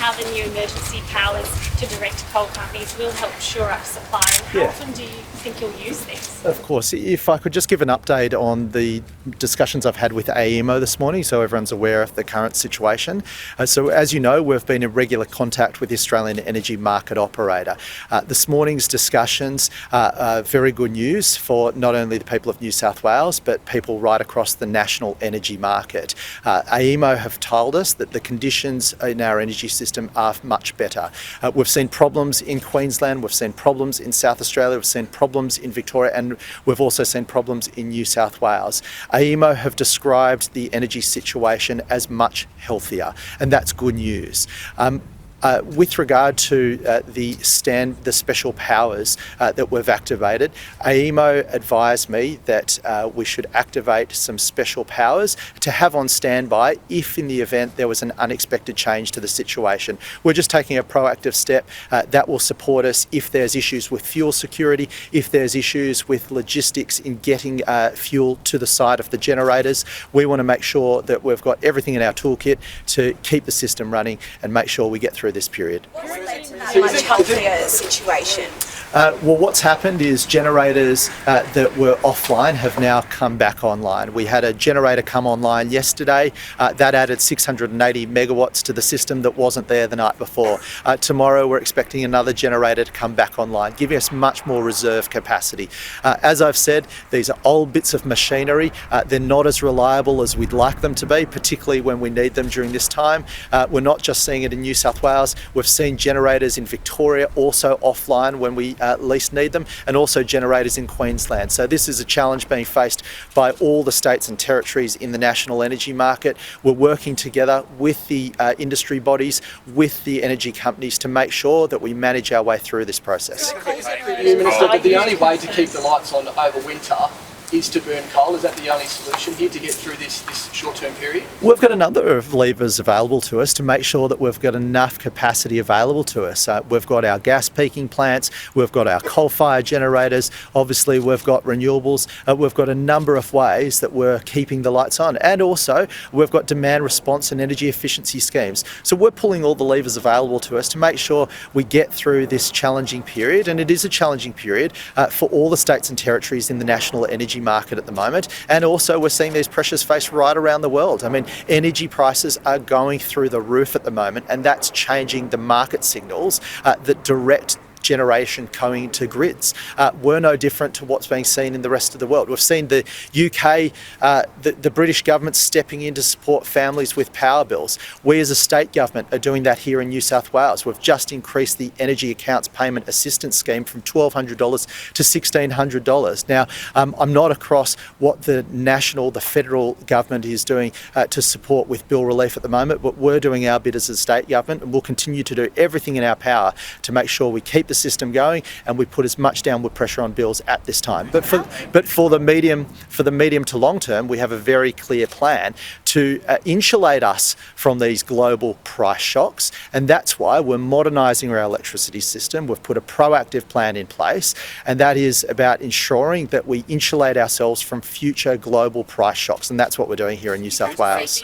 how the new emergency powers to direct coal companies will help shore up supply. And how often do you think you'll use these? Of course. If I could just give an update on the discussions I've had with AEMO this morning, so everyone's aware of the current situation. So as you know, we've been in regular contact with the Australian Energy Market Operator. This morning's discussions are very good news for not only the people of New South Wales, but people right across the national energy market. AEMO have told us that the conditions in our energy system are much better. We've seen problems in Queensland, we've seen problems in South Australia, we've seen problems in Victoria, and we've also seen problems in New South Wales. AEMO have described the energy situation as much healthier, and that's good news. With regard to the special powers that we've activated, AEMO advised me that we should activate some special powers to have on standby if in the event there was an unexpected change to the situation. We're just taking a proactive step that will support us if there's issues with fuel security, if there's issues with logistics in getting fuel to the side of the generators. We want to make sure that we've got everything in our toolkit to keep the system running and make sure we get through this period. What's led to that much healthier situation? Well, what's happened is generators that were offline have now come back online. We had a generator come online yesterday that added 680 megawatts to the system that wasn't there the night before. Tomorrow we're expecting another generator to come back online, giving us much more reserve capacity. As I've said, these are old bits of machinery. They're not as reliable as we'd like them to be, particularly when we need them during this time. We're not just seeing it in New South Wales. We've seen generators in Victoria also offline when we least need them, and also generators in Queensland. So this is a challenge being faced by all the states and territories in the national energy market. We're working together with the industry bodies, with the energy companies to make sure that we manage our way through this process. Minister, but the only way to keep the lights on over winter is to burn coal. Is that the only solution here to get through this short-term period? We've got a number of levers available to us to make sure that we've got enough capacity available to us. We've got our gas peaking plants, we've got our coal-fired generators, obviously we've got renewables, we've got a number of ways that we're keeping the lights on, and also we've got demand response and energy efficiency schemes. So we're pulling all the levers available to us to make sure we get through this challenging period, and it is a challenging period for all the states and territories in the national energy market at the moment, and also we're seeing these pressures faced right around the world. I mean, energy prices are going through the roof at the moment, and that's changing the market signals that direct generation going to grids. We're no different to what's being seen in the rest of the world. We've seen the UK, the British government stepping in to support families with power bills. We as a state government are doing that here in New South Wales. We've just increased the Energy Accounts Payment Assistance Scheme from $1,200 to $1,600. Now, I'm not across what the federal government is doing to support with bill relief at the moment, but we're doing our bit as a state government, and we'll continue to do everything in our power to make sure we keep the system going and we put as much downward pressure on bills at this time. But for the medium to long term, we have a very clear plan to insulate us from these global price shocks, and that's why we're modernising our electricity system. We've put a proactive plan in place, and that is about ensuring that we insulate ourselves from future global price shocks, and that's what we're doing here in New South Wales.